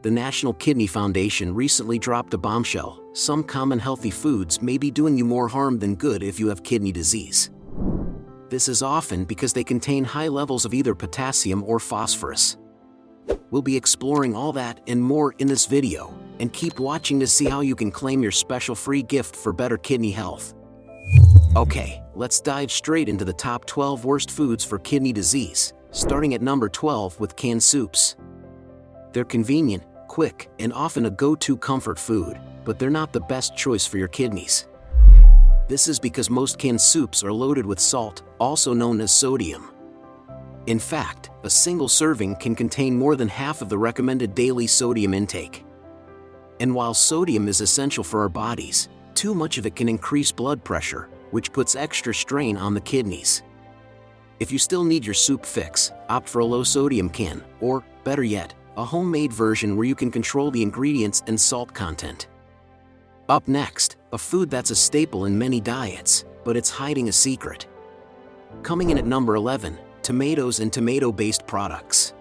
The National Kidney Foundation recently dropped a bombshell: some common healthy foods may be doing you more harm than good if you have kidney disease. This is often because they contain high levels of either potassium or phosphorus. We'll be exploring all that and more in this video, and keep watching to see how you can claim your special free gift for better kidney health. Okay, let's dive straight into the top 12 worst foods for kidney disease, starting at number 12 with canned soups. They're convenient, quick, and often a go-to comfort food, but they're not the best choice for your kidneys. This is because most canned soups are loaded with salt, also known as sodium. In fact, a single serving can contain more than half of the recommended daily sodium intake. And while sodium is essential for our bodies, too much of it can increase blood pressure, which puts extra strain on the kidneys. If you still need your soup fix, opt for a low-sodium can, or, better yet, a homemade version where you can control the ingredients and salt content. Up next, a food that's a staple in many diets, but it's hiding a secret. Coming in at number 11, tomatoes and tomato-based products.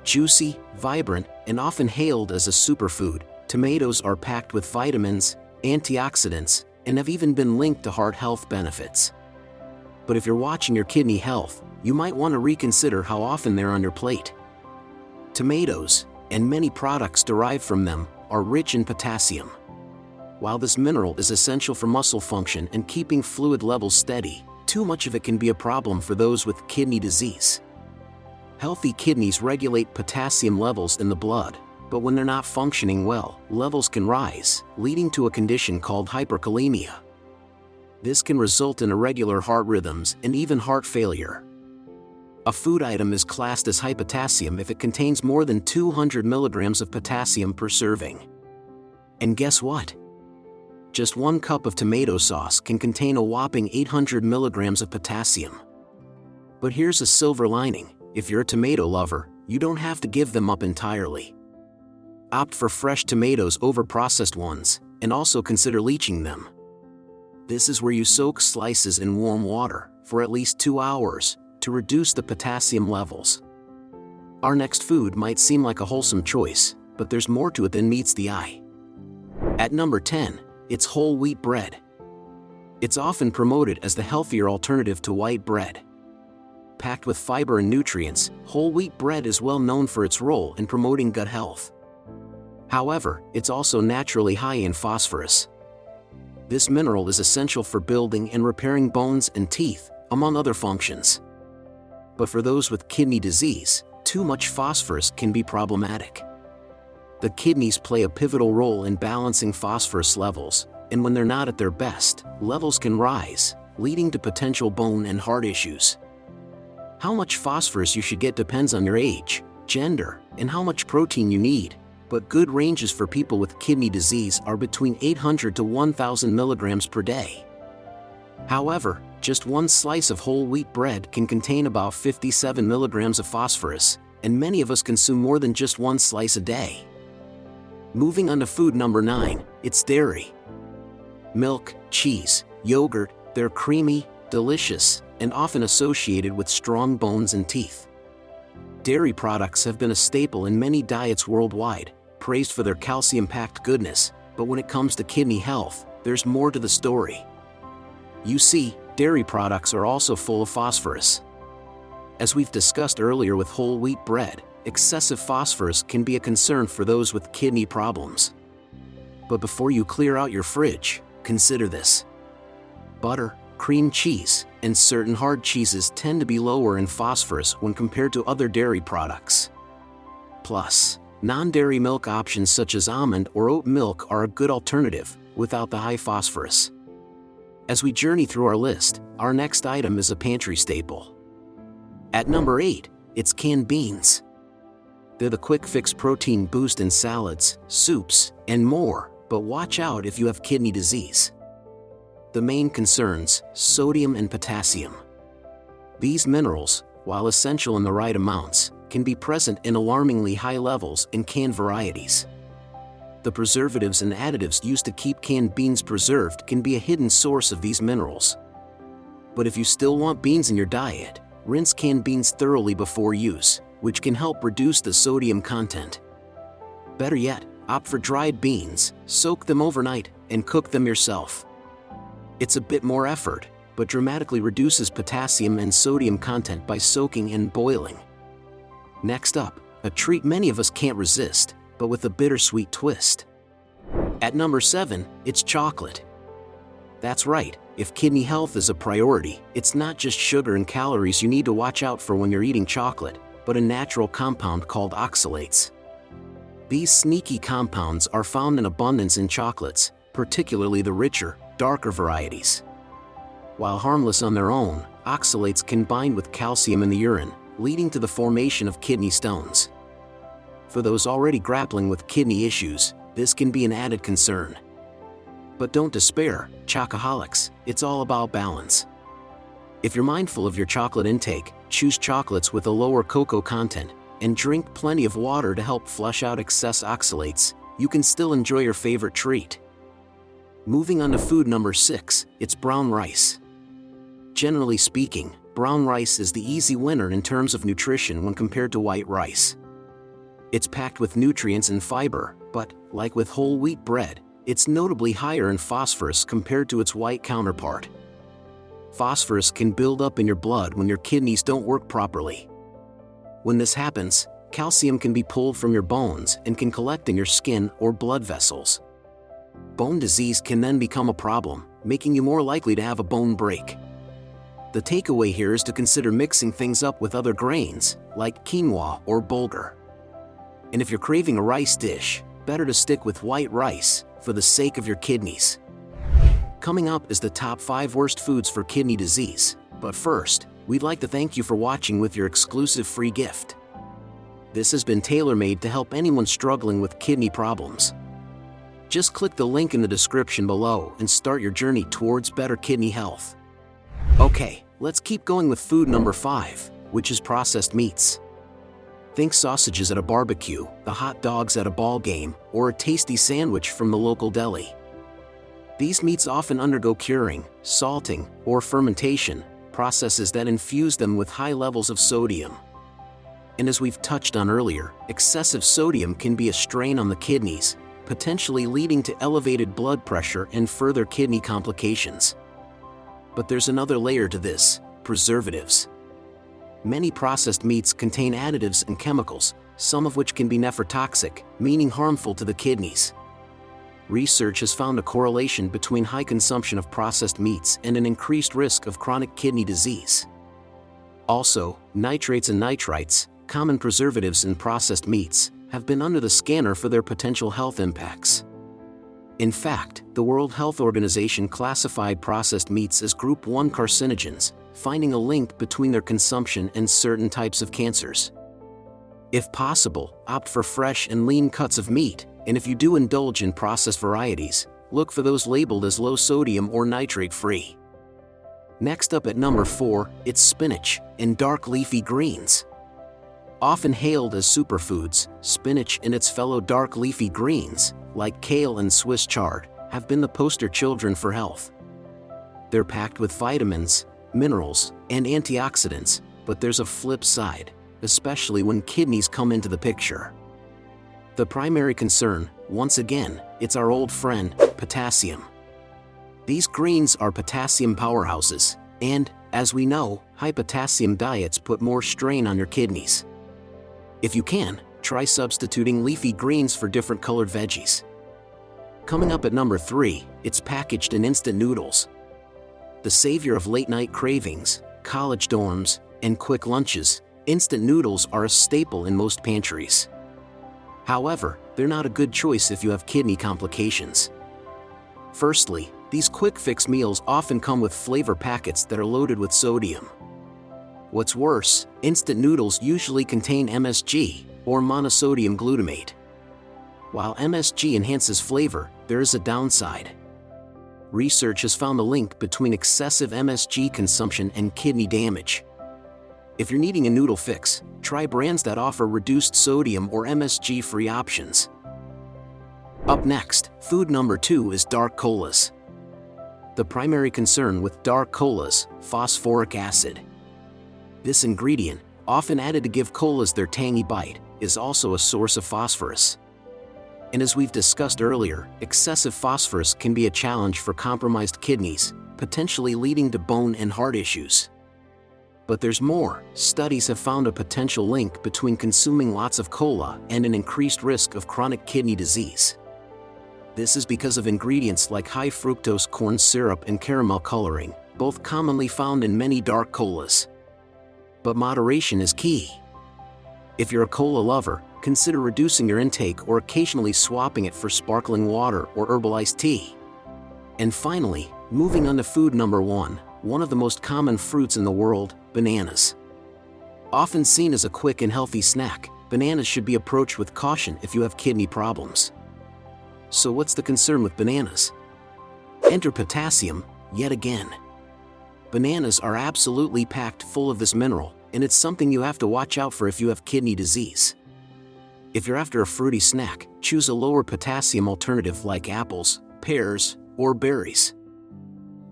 Juicy, vibrant, and often hailed as a superfood, tomatoes are packed with vitamins, antioxidants, and have even been linked to heart health benefits. But if you're watching your kidney health, you might want to reconsider how often they're on your plate. Tomatoes, and many products derived from them, are rich in potassium. While this mineral is essential for muscle function and keeping fluid levels steady, too much of it can be a problem for those with kidney disease. Healthy kidneys regulate potassium levels in the blood, but when they're not functioning well, levels can rise, leading to a condition called hyperkalemia. This can result in irregular heart rhythms and even heart failure. A food item is classed as high potassium if it contains more than 200 milligrams of potassium per serving. And guess what? Just 1 cup of tomato sauce can contain a whopping 800 milligrams of potassium. But here's a silver lining: if you're a tomato lover, you don't have to give them up entirely. Opt for fresh tomatoes over processed ones, and also consider leaching them. This is where you soak slices in warm water for at least 2 hours to reduce the potassium levels. Our next food might seem like a wholesome choice, but there's more to it than meets the eye. At number 10, it's whole wheat bread. It's often promoted as the healthier alternative to white bread. Packed with fiber and nutrients, whole wheat bread is well known for its role in promoting gut health. However, it's also naturally high in phosphorus. This mineral is essential for building and repairing bones and teeth, among other functions. But for those with kidney disease, too much phosphorus can be problematic. The kidneys play a pivotal role in balancing phosphorus levels, and when they're not at their best, levels can rise, leading to potential bone and heart issues. How much phosphorus you should get depends on your age, gender, and how much protein you need, but good ranges for people with kidney disease are between 800 to 1,000 milligrams per day. However, just 1 slice of whole wheat bread can contain about 57 milligrams of phosphorus, and many of us consume more than just 1 slice a day. Moving on to food number 9, it's dairy. Milk, cheese, yogurt, they're creamy, delicious, and often associated with strong bones and teeth. Dairy products have been a staple in many diets worldwide, praised for their calcium-packed goodness, but when it comes to kidney health, there's more to the story. You see, dairy products are also full of phosphorus. As we've discussed earlier with whole wheat bread, excessive phosphorus can be a concern for those with kidney problems. But before you clear out your fridge, consider this. Butter, cream cheese, and certain hard cheeses tend to be lower in phosphorus when compared to other dairy products. Plus, non-dairy milk options such as almond or oat milk are a good alternative, without the high phosphorus. As we journey through our list, our next item is a pantry staple. At number 8, it's canned beans. They're the quick-fix protein boost in salads, soups, and more, but watch out if you have kidney disease. The main concerns: sodium and potassium. These minerals, while essential in the right amounts, can be present in alarmingly high levels in canned varieties. The preservatives and additives used to keep canned beans preserved can be a hidden source of these minerals. But if you still want beans in your diet, rinse canned beans thoroughly before use, which can help reduce the sodium content. Better yet, opt for dried beans, soak them overnight, and cook them yourself. It's a bit more effort, but dramatically reduces potassium and sodium content by soaking and boiling. Next up, a treat many of us can't resist, but with a bittersweet twist. At number 7, it's chocolate. That's right, if kidney health is a priority, it's not just sugar and calories you need to watch out for when you're eating chocolate, but a natural compound called oxalates. These sneaky compounds are found in abundance in chocolates, particularly the richer, darker varieties. While harmless on their own, oxalates can bind with calcium in the urine, leading to the formation of kidney stones. For those already grappling with kidney issues, this can be an added concern. But don't despair, chocoholics, it's all about balance. If you're mindful of your chocolate intake, choose chocolates with a lower cocoa content, and drink plenty of water to help flush out excess oxalates, you can still enjoy your favorite treat. Moving on to food number 6, it's brown rice. Generally speaking, brown rice is the easy winner in terms of nutrition when compared to white rice. It's packed with nutrients and fiber, but, like with whole wheat bread, it's notably higher in phosphorus compared to its white counterpart. Phosphorus can build up in your blood when your kidneys don't work properly. When this happens, calcium can be pulled from your bones and can collect in your skin or blood vessels. Bone disease can then become a problem, making you more likely to have a bone break. The takeaway here is to consider mixing things up with other grains, like quinoa or bulgur. And if you're craving a rice dish, better to stick with white rice, for the sake of your kidneys. Coming up is the top 5 worst foods for kidney disease, but first, we'd like to thank you for watching with your exclusive free gift. This has been tailor-made to help anyone struggling with kidney problems. Just click the link in the description below and start your journey towards better kidney health. Okay, let's keep going with food number 5, which is processed meats. Think sausages at a barbecue, the hot dogs at a ball game, or a tasty sandwich from the local deli. These meats often undergo curing, salting, or fermentation, processes that infuse them with high levels of sodium. And as we've touched on earlier, excessive sodium can be a strain on the kidneys, potentially leading to elevated blood pressure and further kidney complications. But there's another layer to this: preservatives. Many processed meats contain additives and chemicals, some of which can be nephrotoxic, meaning harmful to the kidneys. Research has found a correlation between high consumption of processed meats and an increased risk of chronic kidney disease. Also, nitrates and nitrites, common preservatives in processed meats, have been under the scanner for their potential health impacts. In fact, the World Health Organization classified processed meats as Group 1 carcinogens, finding a link between their consumption and certain types of cancers. If possible, opt for fresh and lean cuts of meat, and if you do indulge in processed varieties, look for those labeled as low sodium or nitrate-free. Next up at number 4, it's spinach and dark leafy greens. Often hailed as superfoods, spinach and its fellow dark leafy greens, like kale and Swiss chard, have been the poster children for health. They're packed with vitamins, minerals, and antioxidants, but there's a flip side, especially when kidneys come into the picture. The primary concern, once again, it's our old friend, potassium. These greens are potassium powerhouses, and, as we know, high potassium diets put more strain on your kidneys. If you can, try substituting leafy greens for different colored veggies. Coming up at number 3, it's packaged in instant noodles. The savior of late-night cravings, college dorms, and quick lunches, instant noodles are a staple in most pantries. However, they're not a good choice if you have kidney complications. Firstly, these quick-fix meals often come with flavor packets that are loaded with sodium. What's worse, instant noodles usually contain MSG, or monosodium glutamate. While MSG enhances flavor, there is a downside. Research has found the link between excessive MSG consumption and kidney damage. If you're needing a noodle fix, try brands that offer reduced sodium or MSG-free options. Up next, food number 2 is dark colas. The primary concern with dark colas, phosphoric acid. This ingredient, often added to give colas their tangy bite, is also a source of phosphorus. And as we've discussed earlier, excessive phosphorus can be a challenge for compromised kidneys, potentially leading to bone and heart issues. But there's more. Studies have found a potential link between consuming lots of cola and an increased risk of chronic kidney disease. This is because of ingredients like high fructose corn syrup and caramel coloring, both commonly found in many dark colas. But moderation is key. If you're a cola lover, consider reducing your intake or occasionally swapping it for sparkling water or herbal iced tea. And finally, moving on to food number 1, one of the most common fruits in the world, bananas. Often seen as a quick and healthy snack, bananas should be approached with caution if you have kidney problems. So what's the concern with bananas? Enter potassium, yet again. Bananas are absolutely packed full of this mineral, and it's something you have to watch out for if you have kidney disease. If you're after a fruity snack, choose a lower potassium alternative like apples, pears, or berries.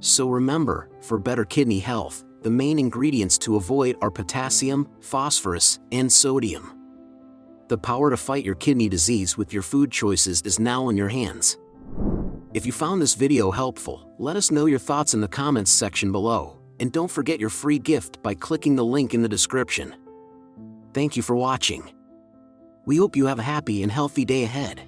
So remember, for better kidney health, the main ingredients to avoid are potassium, phosphorus, and sodium. The power to fight your kidney disease with your food choices is now in your hands. If you found this video helpful, let us know your thoughts in the comments section below, and don't forget your free gift by clicking the link in the description. Thank you for watching. We hope you have a happy and healthy day ahead.